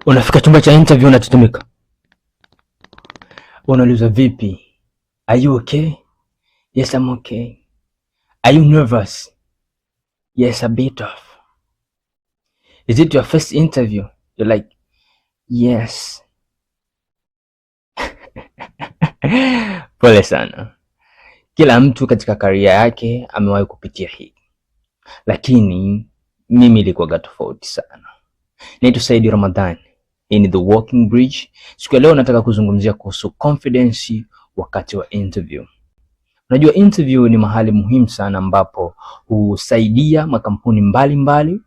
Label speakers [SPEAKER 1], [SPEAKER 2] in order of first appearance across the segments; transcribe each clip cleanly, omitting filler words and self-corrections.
[SPEAKER 1] Unafika chumba cha interview unatetemeka. Unauliza vipi? Are you okay? Yes, I'm okay. Are you nervous? Yes, a bit of. Is it your first interview? You're like, yes. Pole sana. Kila mtu katika career yake amewahi kupitia hii. Lakini mimi ilikuwa tofauti sana. Naitwa Saidi Ramadhani. Hii ni The Walking Bridge. Siku ya leo nataka kuzungumzia kuhusu confidence wakati wa interview. Unajua interview ni mahali muhimu sana ambapo husaidia makampuni mbalimbali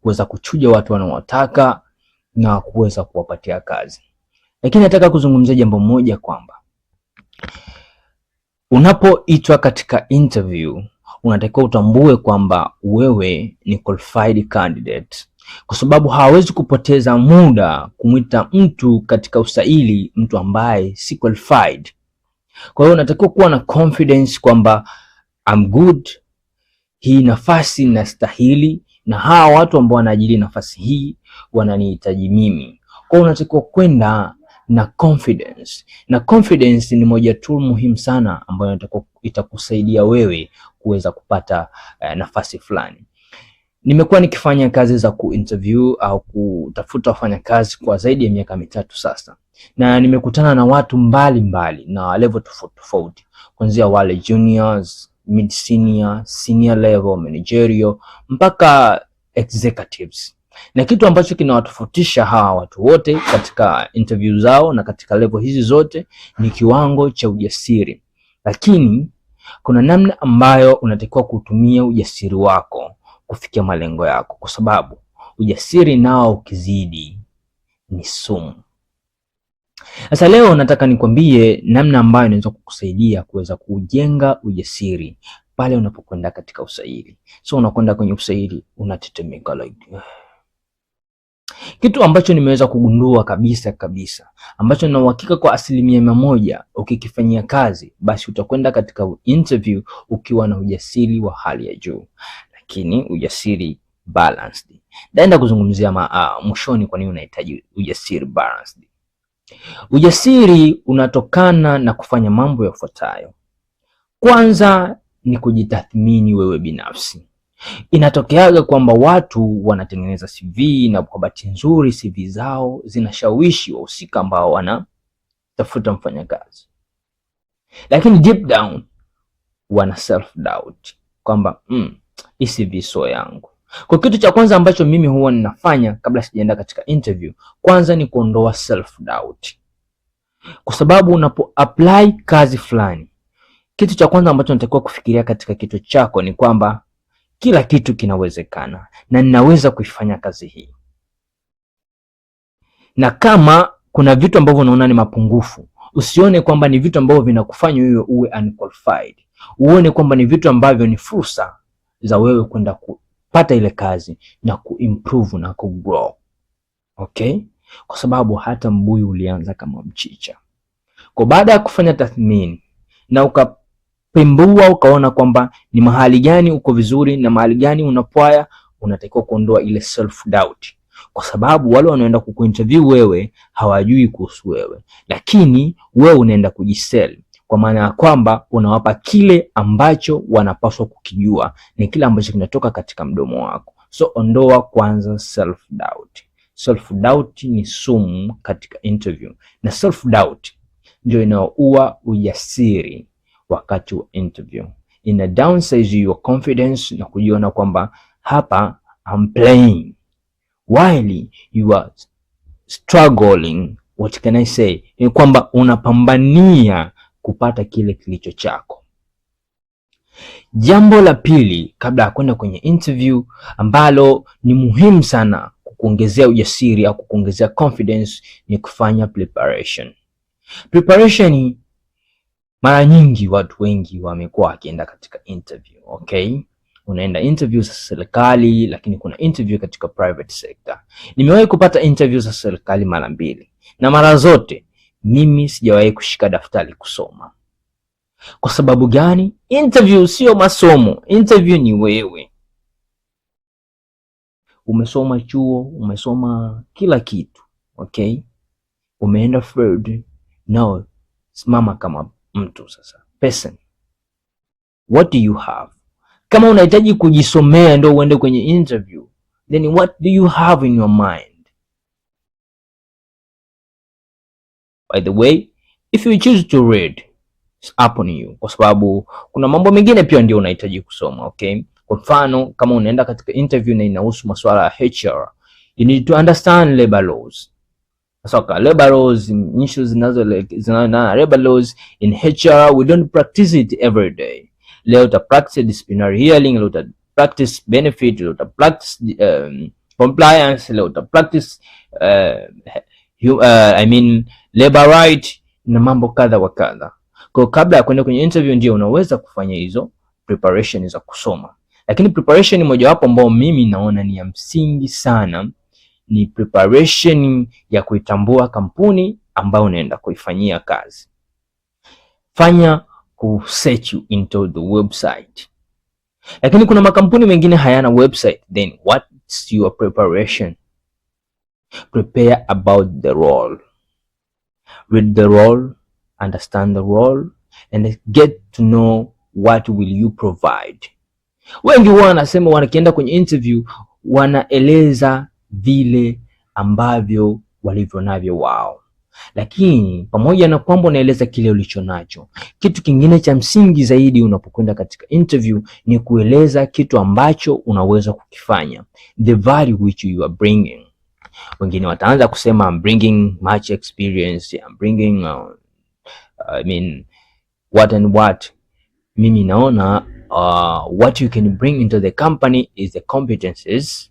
[SPEAKER 1] kuweza kuchuja watu wanaowataka na kuweza kuwapatia kazi. Lakini nataka kuzungumzia jambo moja kwamba unapoitwa katika interview unatakiwa utambue kwamba wewe ni qualified candidate, kwa sababu hawezi kupoteza muda kumwita mtu katika usaili mtu ambaye si qualified. Kwa hiyo unatakiwa kuwa na confidence kwamba I'm good, hii nafasi nastahili, na hawa watu ambao wanaajiri nafasi hii wananihitaji mimi. Kwa hiyo unatakiwa kwenda na confidence, na confidence ni moja tool muhimu sana ambayo itakusaidia wewe kuweza kupata nafasi fulani. Nimekuwa nikifanya kazi za kuinterview au kutafuta wafanyakazi kwa zaidi ya miaka 3 sasa, na nimekutana na watu mbalimbali na level tofauti, kuanzia wale juniors, mid senior, senior level, managerial mpaka executives. Na kitu ambacho kinawatofautisha hawa watu wote katika interview zao na katika level hizi zote ni kiwango cha ujasiri. Lakini kuna namna ambayo unatakiwa kutumia ujasiri wako kufikia malengo yako, kwa sababu ujasiri nao ukizidi ni sumu. Sasa leo nataka nikwambie namna ambayo inaweza kukusaidia kuweza kujenga ujasiri pale unapokwenda katika usaili. So unakwenda kwenye usaili unatetemeka like kitu ambacho nimeweza kugundua kabisa ambacho na uhakika kwa 100% ukikifanyia kazi, basi utakwenda katika interview ukiwa na ujasiri wa hali ya juu, lakini ujasiri balanced. Naenda kuzungumzia mwishoni kwa nini unahitaji ujasiri balanced. Ujasiri unatokana na kufanya mambo yafuatayo. Kwanza ni kujitathmini wewe binafsi. Inatokeaga kwamba watu wanatengeneza CV na kwa bahati nzuri CV zao zinashawishi wahusika ambao wanatafuta mfanyakazi, lakini deep down wana self doubt kwamba hii CV sio yangu. Kwa kitu cha kwanza ambacho mimi huwa ninafanya kabla sijaenda katika interview, kwanza ni kuondoa self doubt, kwa sababu unapo apply kazi fulani, kitu cha kwanza ambacho unatakiwa kufikiria katika kitu chako ni kwamba kila kitu kinawezekana na ninaweza kuifanya kazi hii. Na kama kuna vitu ambavyo unaona ni mapungufu, usione kwamba ni vitu ambavyo vinakufanya wewe uwe unqualified. Uone kwamba ni vitu ambavyo ni fursa za wewe kwenda kupata ile kazi na kuimprove na kugrow. Okay? Kwa sababu hata mbuyu ulianza kama mchicha. Kwa baada ya kufanya tathmini na ukapembua ukaona kwamba ni mahali gani uko vizuri na mahali gani unapwaya, unatakiwa kuondoa ile self doubt, kwa sababu wale wanaoenda kukuinterview wewe hawajui kuhusu wewe, lakini wewe unaenda kujisell, kwa maana ya kwamba unawapa kile ambacho wanapaswa kukijua, ni kile ambacho kinatoka katika mdomo wako. So ondoa kwanza self doubt. Self doubt ni sumu katika interview, na self doubt ndio inaoua ujasiri wakati wa interview. Ina downsize your confidence na kujiona kwamba hapa I'm playing while you are struggling. What can I say? Ni kwamba unapambania kupata kile kilicho chako. Jambo la pili kabla ya kwenda kwenye interview ambalo ni muhimu sana kukuongezea ujasiri au kukuongezea confidence ni kufanya preparation. Preparation, mara nyingi watu wengi wamekuwa wakienda katika interview, okay? Unaenda interview za serikali, lakini kuna interview katika private sector. Nimewahi kupata interview za serikali mara 2, na mara zote mimi sijawahi kushika daftari kusoma. Kwa sababu gani? Interview sio masomo, interview ni wewe. Umesoma chuo, umesoma kila kitu, Okay, umeenda field, now simama kama mtu sasa, person. What do you have? Kama unahitaji kujisomea ndio uende kwenye interview, then what do you have in your mind? By the way, if you choose to read, it's up on you, kwa sababu kuna mambo mengine pia ndio unahitaji kusoma. Okay, kwa mfano kama unaenda katika interview na inahusu masuala ya HR, you need to understand labor laws. So labor laws, issues zinazo labor laws in HR, we don't practice it every day. Leo uta practice disciplinary hearing, leo uta practice benefit, leo uta practice compliance, leo uta practice labor right na mambo kadha wa kadha. Kwa kabla ya kwenda kwenye interview ndio unaweza kufanya hizo preparation za kusoma. Lakini preparation mojawapo ambao mimi naona ni ya msingi sana ni preparation ya kuitambua kampuni ambayo unaenda kuifanyia kazi. Fanya search into the website. Lakini kuna makampuni mengine hayana website, then what's your preparation? Prepare about the role. Read the role, understand the role, and get to know what will you provide. Wengi wanasema wanakienda kwenye interview wanaeleza vile ambavyo walivyo navyo wao, lakini pamoja na kwamba unaeleza kile ulicho nacho, kitu kingine cha msingi zaidi unapokwenda katika interview ni kueleza kitu ambacho unaweza kukifanya, the value which you are bringing. Wengine wataanza kusema I'm bringing much experience, I'm bringing what and what. Mimi naona what you can bring into the company is the competences,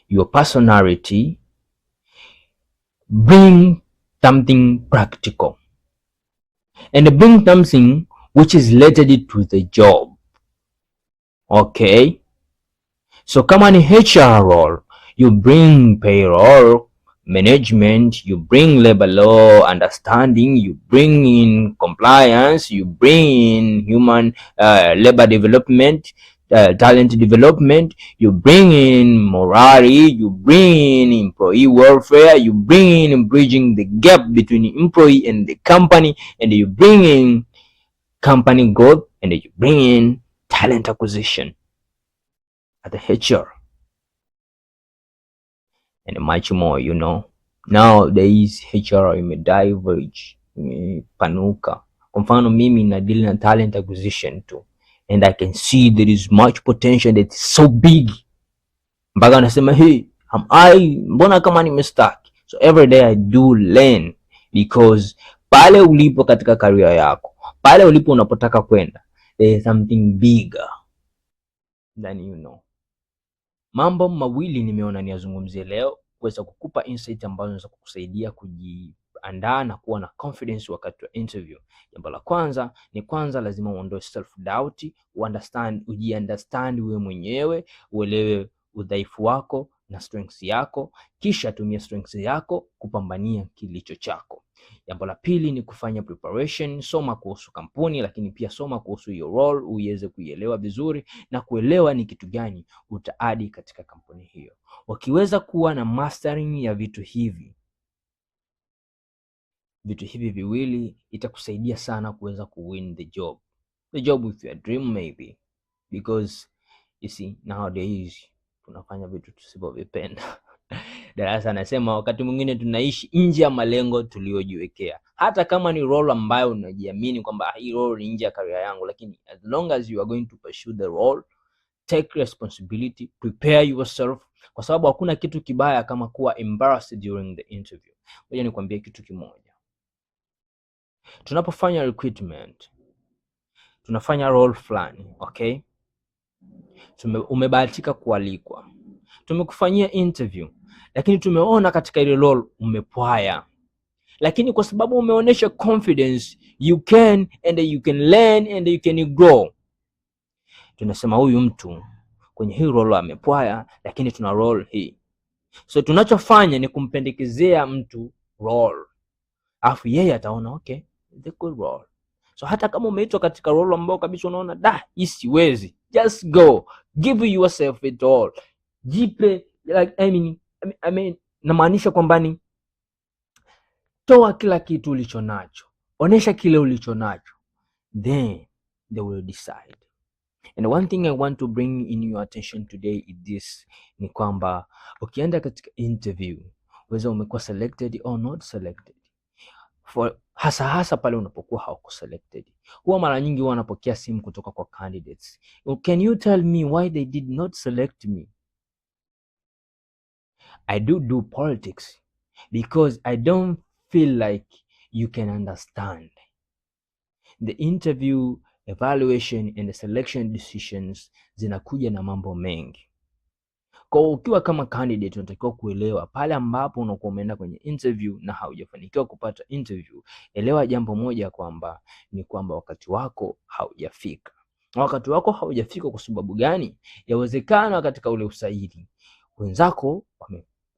[SPEAKER 1] your personality. Bring something practical and bring something which is related to the job. Okay, so kama ni HR role, you bring payroll management, you bring labor law understanding, you bring in compliance, you bring in human labor development, talent development, you bring in morality, you bring in employee welfare, you bring in bridging the gap between employee and the company, and you bring in company growth, and you bring in talent acquisition at the HR. And much more, you know. Nowadays HR imediverge, imepanuka. Kwa mfano mimi na deal na talent acquisition too, and I can see there is much potential that is so big mpaka nasema hey, mbona kama nimestuck. So every day I do learn, because pale ulipo katika career yako, pale ulipo unapotaka kwenda, there is something bigger than you know. Mambo mawili nimeona niyazungumzie leo kuweza kukupa insight ambazo zinaweza kukusaidia kujiandaa na kuwa na confidence wakati wa interview. Jambo la kwanza ni lazima uondoe self doubt, ujiunderstand wewe mwenyewe, uelewe udhaifu wako na strengths yako, kisha tumia strengths yako kupambania kilicho chako. Jambo la pili ni kufanya preparation, soma kuhusu kampuni, lakini pia soma kuhusu hiyo role uweze kuielewa vizuri na kuelewa ni kitu gani utaadi katika kampuni hiyo. Ukiweza kuwa na mastering ya vitu hivi viwili, itakusaidia sana kuweza kuwin the job with your dream maybe, because you see nowadays tunafanya vitu tusivyovipenda. Darasa anasema wakati mwingine tunaishi nje ya malengo tuliyojiwekea. Hata kama ni role ambayo unajiamini kwamba hii role ni nje ya career yangu, lakini as long as you are going to pursue the role, take responsibility, prepare yourself, kwa sababu hakuna kitu kibaya kama kuwa embarrassed during the interview. Ngoja nikwambie kitu kimoja. Tunapofanya recruitment, tunafanya role fulani, okay? Umebahatika kualikwa, tumekufanyia interview, lakini tumeona katika ile role umepwaya, lakini kwa sababu umeonyesha confidence, you can learn and you can grow, tunasema huyu mtu kwenye hii role amepwaya, lakini tuna role hii. So tunachofanya ni kumpendekezea mtu role, afu yeye ataona okay, the good role. So hata kama umeitwa katika role ambao kabisa unaona hii siwezi, just go, give yourself it all. Jipe, like namaanisha kwamba ni toa kila kitu ulicho nacho, onesha kile ulicho nacho, then they will decide. And one thing I want to bring in your attention today is this, ni kwamba ukienda katika interview, whether umekuwa selected or not selected, hasa pale unapokuwa hauko selected, huwa mara nyingi huwa wanapokea simu kutoka kwa candidates. Can you tell me why they did not select me? I do politics because I don't feel like you can understand the interview, evaluation and the selection decisions zinakuja na mambo mengi. Kwa ukiwa kama candidate unatakiwa kuelewa pale ambapo unakuwa umeenda kwenye interview na haujafanikiwa kupata interview, elewa jambo moja kwamba ni kwamba wakati wako haujafika. Wakati wako haujafika kwa sababu gani? Yawezekana katika ule usaili wenzako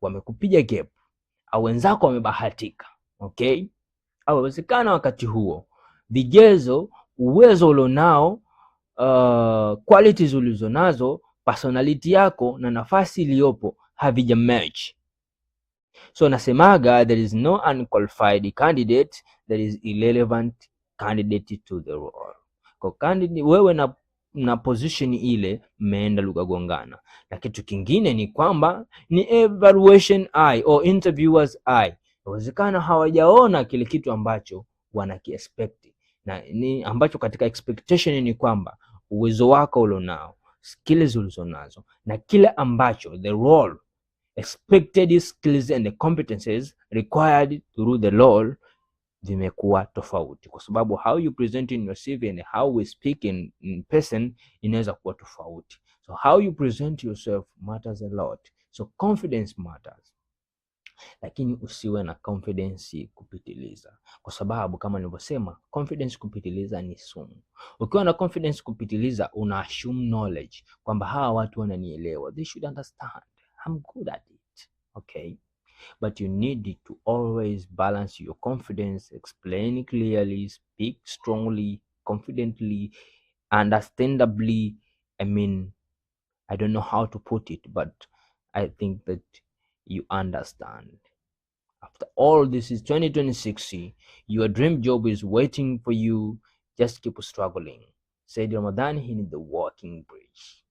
[SPEAKER 1] wamekupiga gap, au wenzako wamebahatika, okay? Au yawezekana wakati huo vigezo, uwezo ulionao, qualities ulizonazo, personality yako na nafasi iliyopo havija match. So nasemaga there is no unqualified candidate, there is irrelevant candidate to the role. Kwa candidate wewe na position ile mmeenda lugha gongana. Na kitu kingine ni kwamba ni evaluation eye or interviewers eye. Inawezekana hawajaona kile kitu ambacho wanakiexpect, na ni ambacho katika expectation ni kwamba uwezo wako ulionao, skills ulizonazo na kile ambacho the role expected skills and the competences required through the role vimekuwa tofauti, kwa sababu how you present in your CV and how we speak in person inaweza kuwa tofauti. So how you present yourself matters a lot. So confidence matters, lakini usiwe na confidence kupitiliza, kwa sababu kama nilivyosema, confidence kupitiliza ni sumu. Ukiwa na confidence kupitiliza, una assume knowledge kwamba hawa watu wananielewa, they should understand I'm good at it, okay? But you need to always balance your confidence, explain clearly, speak strongly, confidently, understandably. I don't know how to put it, but I think that you understand. After all, this is 2026. Your dream job is waiting for you. Just keep struggling. Said Ramadan, he need the walking bridge.